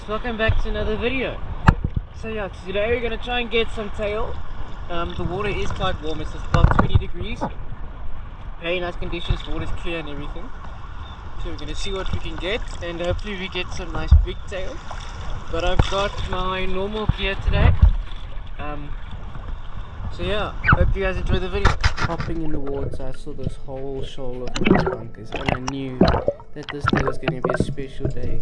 welcome back to another video. So yeah, today we're gonna try and get some tail. The water is quite warm, it's about 20 degrees. Very nice conditions, water's clear and everything. So we're gonna see what we can get and hopefully we get some nice big tail. But I've got my normal gear today. So yeah, hope you guys enjoy the video. Hopping in the water, I saw this whole shoal of moss bunkers and I knew that this day was going to be a special day.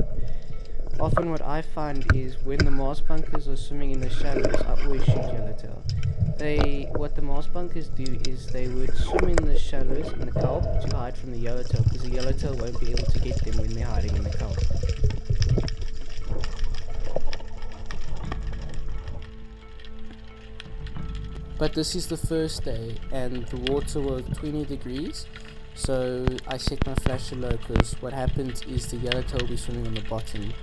Often what I find is when the moss bunkers are swimming in the shallows, I always shoot yellowtail. What the moss bunkers do is they would swim in the shallows in the kelp to hide from the yellowtail, because the yellowtail won't be able to get them when they're hiding in the kelp. But this is the first day and the water was 20 degrees, so I set my flasher low because what happens is the yellowtail will be swimming on the bottom.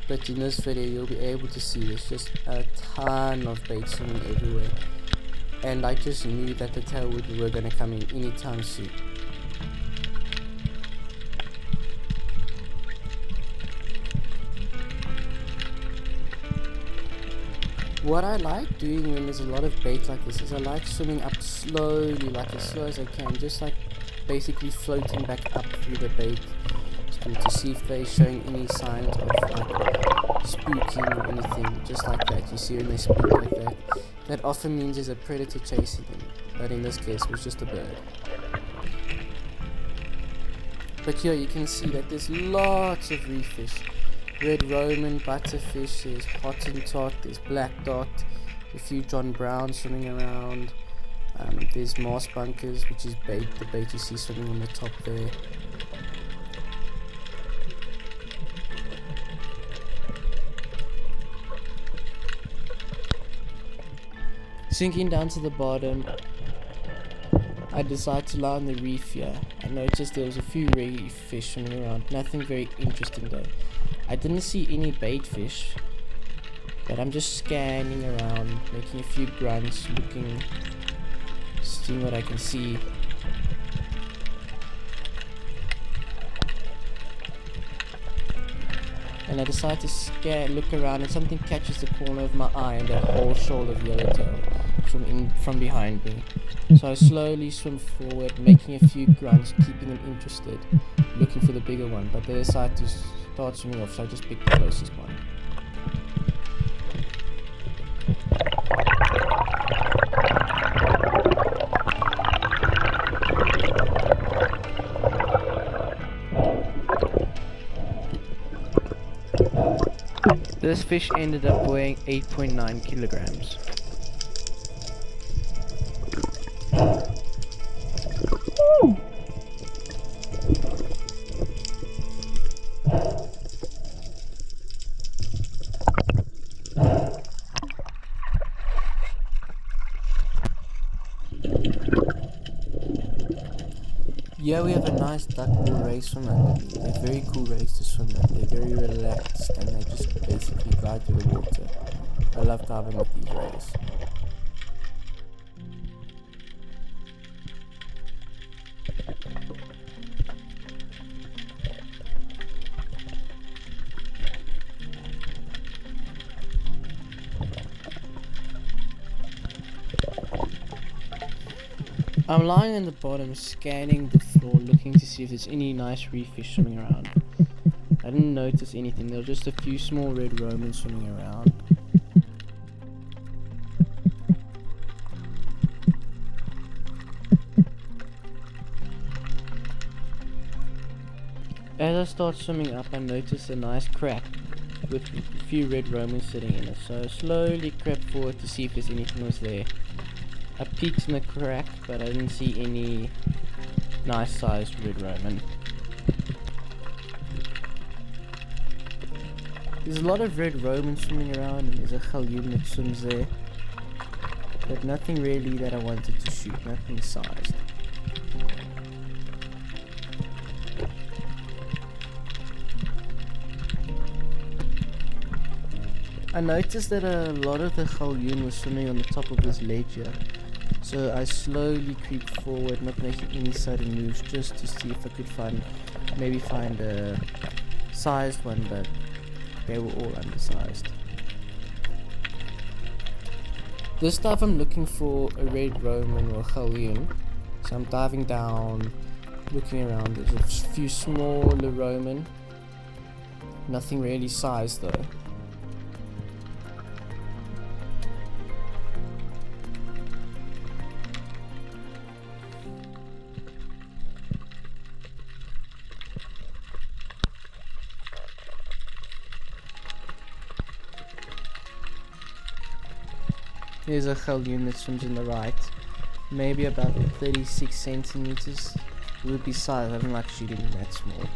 But in this video you'll be able to see there's just a ton of bait swimming everywhere, and I just knew that the tail were going to come in anytime soon. What I like doing when there's a lot of bait like this is I like swimming up slowly, like as slow as I can, just like basically floating back up through the bait to see if they're showing any signs of like spooking or anything, just like that. You see when they spook like that, that often means there's a predator chasing them, but in this case it was just a bird. But here you can see that there's lots of reef fish. Red Roman, butterfish, there's Hottentot, there's black dot, a few John Browns swimming around, there's moss bunkers, which is bait, the bait you see swimming on the top there. Sinking down to the bottom, I decided to lie on the reef here. I noticed there was a few reef fish swimming around, nothing very interesting though. I didn't see any bait fish, but I'm just scanning around, making a few grunts, looking, seeing what I can see. And I decide to look around, and something catches the corner of my eye and a whole shoal of yellowtail from behind me. So I slowly swim forward, making a few grunts, keeping them interested, looking for the bigger one, but they decide to start swimming off, so I just picked the closest one. This fish ended up weighing 8.9 kilograms. Yeah, we have a nice duckbill race from under me. They're very cool race to swim at. They're very relaxed and they just basically glide through the water. I love diving with these rays. I'm lying on the bottom, scanning the floor, looking to see if there's any nice reef fish swimming around. I didn't notice anything, there were just a few small red Romans swimming around. As I start swimming up, I notice a nice crack with a few red Romans sitting in it, so I slowly crept forward to see if there's anything was there. I peeked in the crack, but I didn't see any nice sized red Roman. There's a lot of red Romans swimming around and there's a galjoen that swims there, but nothing really that I wanted to shoot, nothing sized. I noticed that a lot of the galjoen was swimming on the top of this ledge here. So I slowly creep forward, not making any sudden moves, just to see if I could find a sized one, but they were all undersized. This time I'm looking for a red Roman or a galleon, so I'm diving down, looking around. There's a few smaller Roman, nothing really sized though. Here's a galleon that swims in the right, maybe about 36 centimeters. It would be size. I don't like shooting that small.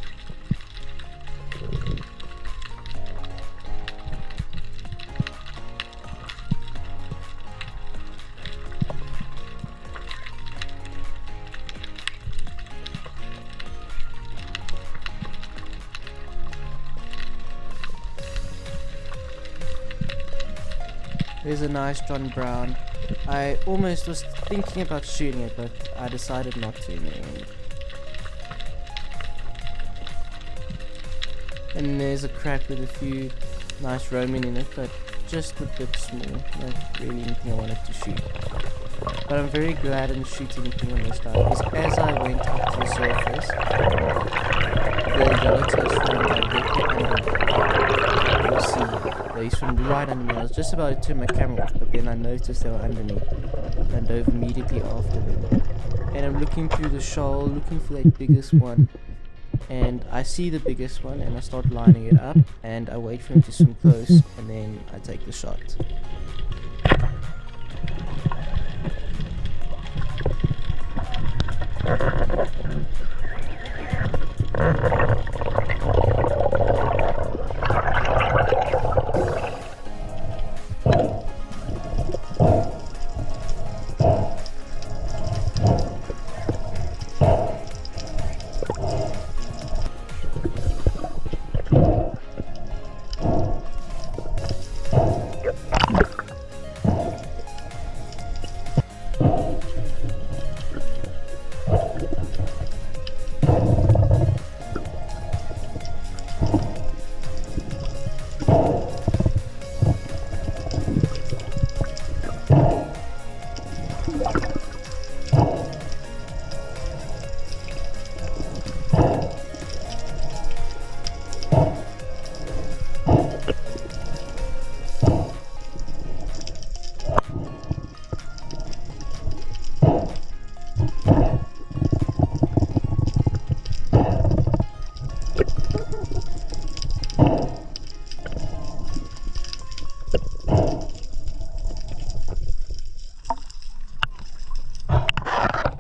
There's a nice John Brown. I almost was thinking about shooting it, but I decided not to in the end. And there's a crack with a few nice Roman in it, but just a bit small. Not really anything I wanted to shoot. But I'm very glad I didn't shoot anything on this dive, because as I went up to the surface, the yellowtail swam directly under. You'll see. They swam right under me. I was just about to turn my camera off, but then I noticed they were under me and dove immediately after them. And I'm looking through the shoal, looking for that biggest one, and I see the biggest one and I start lining it up and I wait for him to swim close and then I take the shot.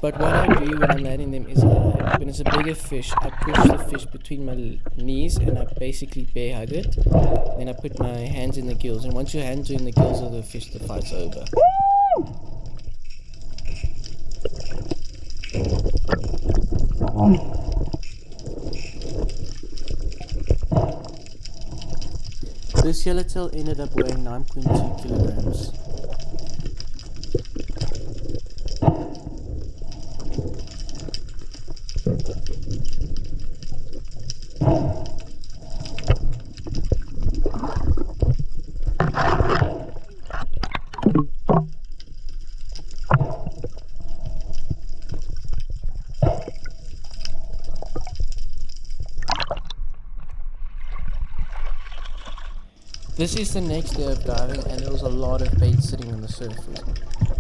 But what I do when I'm landing them is, when it's a bigger fish, I push the fish between my knees and I basically bear hug it. Then I put my hands in the gills, and once your hands are in the gills of the fish, the fight's over. This yellowtail ended up weighing 9.2 kilograms. This is the next day of diving and there was a lot of bait sitting on the surface.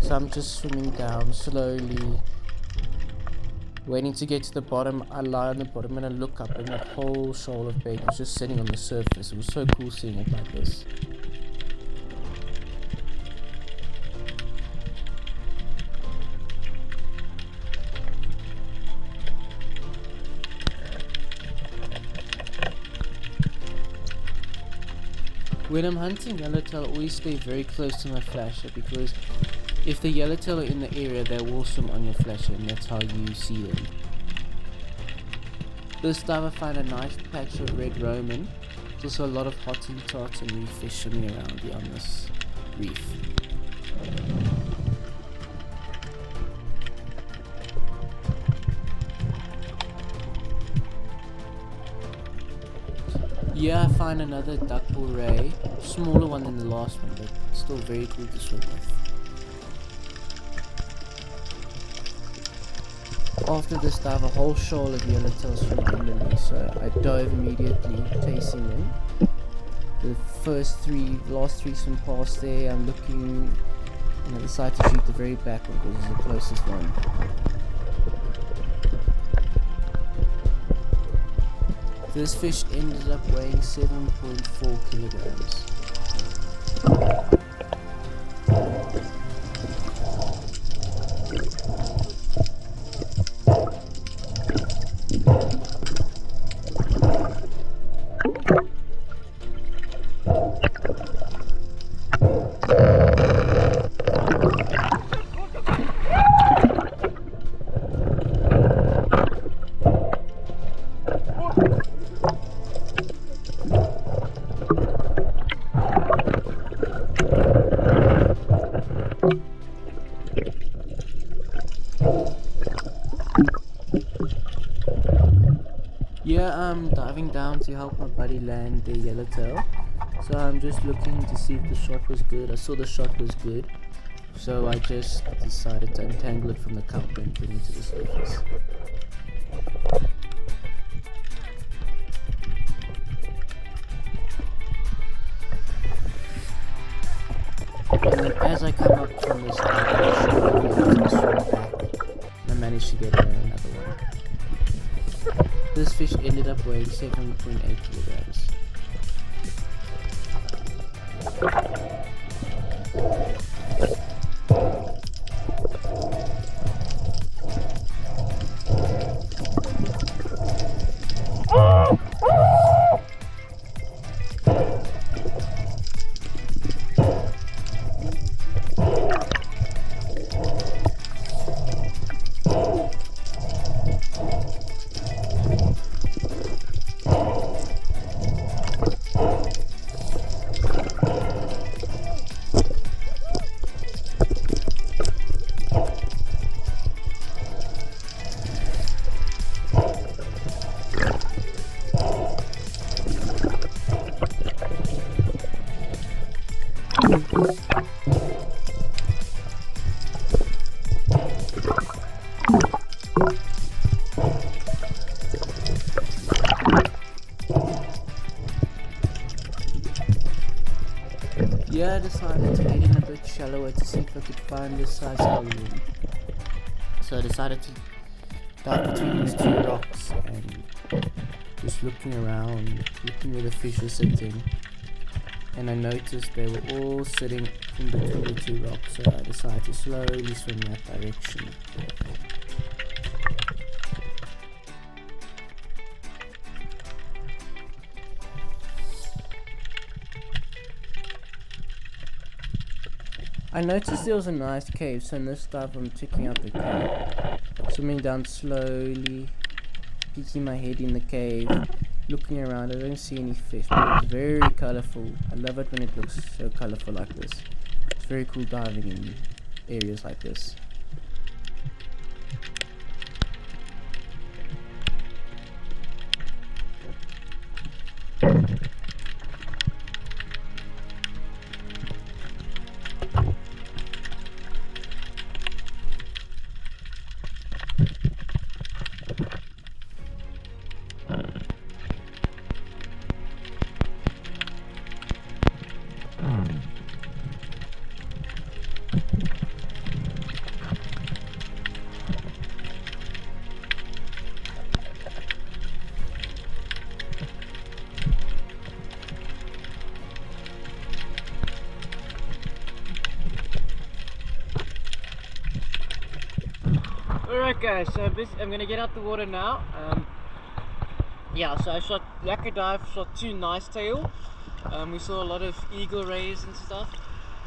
So I'm just swimming down slowly, waiting to get to the bottom. I lie on the bottom and I look up and that whole shoal of bait was just sitting on the surface. It was so cool seeing it like this. When I'm hunting yellowtail, I always stay very close to my flasher, because if the yellowtail are in the area, they will swim on your flasher and that's how you see them. This time I find a nice patch of red Roman. There's also a lot of hottentots and reef fish swimming around here on this reef. Yeah, I find another duckbill ray, smaller one than the last one, but still very cool to swim with. After this dive, a whole shoal of yellowtails swam under me, so I dove immediately, chasing them. The last three swim past there. I'm looking, and I decide to shoot the very back one because it's the closest one. This fish ended up weighing 7.4 kilograms. Yeah, I'm diving down to help my buddy land the yellowtail. So I'm just looking to see if the shot was good. I saw the shot was good, so I just decided to untangle it from the counter and bring it to the surface. And then as I come up from this swim back, I managed to get another one. This fish ended up weighing 7.8 kilograms. Yeah, I decided to head in a bit shallower to see if I could find this size alien. So I decided to dive between these two rocks and just looking around, looking where the fish were sitting. And I noticed they were all sitting in between the two rocks, so I decided to slowly swim that direction. I noticed there was a nice cave, so in this dive I'm checking out the cave. Swimming down slowly, peeking my head in the cave, looking around. I don't see any fish, but it's very colourful. I love it when it looks so colourful like this. It's very cool diving in areas like this. Alright guys, so I'm gonna get out the water now. Yeah, so I shot lacquer dive, shot 2 nice tail. We saw a lot of eagle rays and stuff.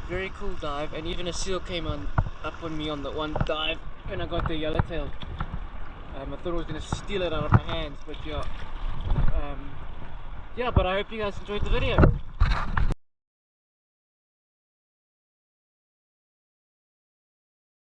Very cool dive, and even a seal came up on me on the one dive when I got the yellowtail. I thought I was gonna steal it out of my hands, but yeah. Yeah, but I hope you guys enjoyed the video.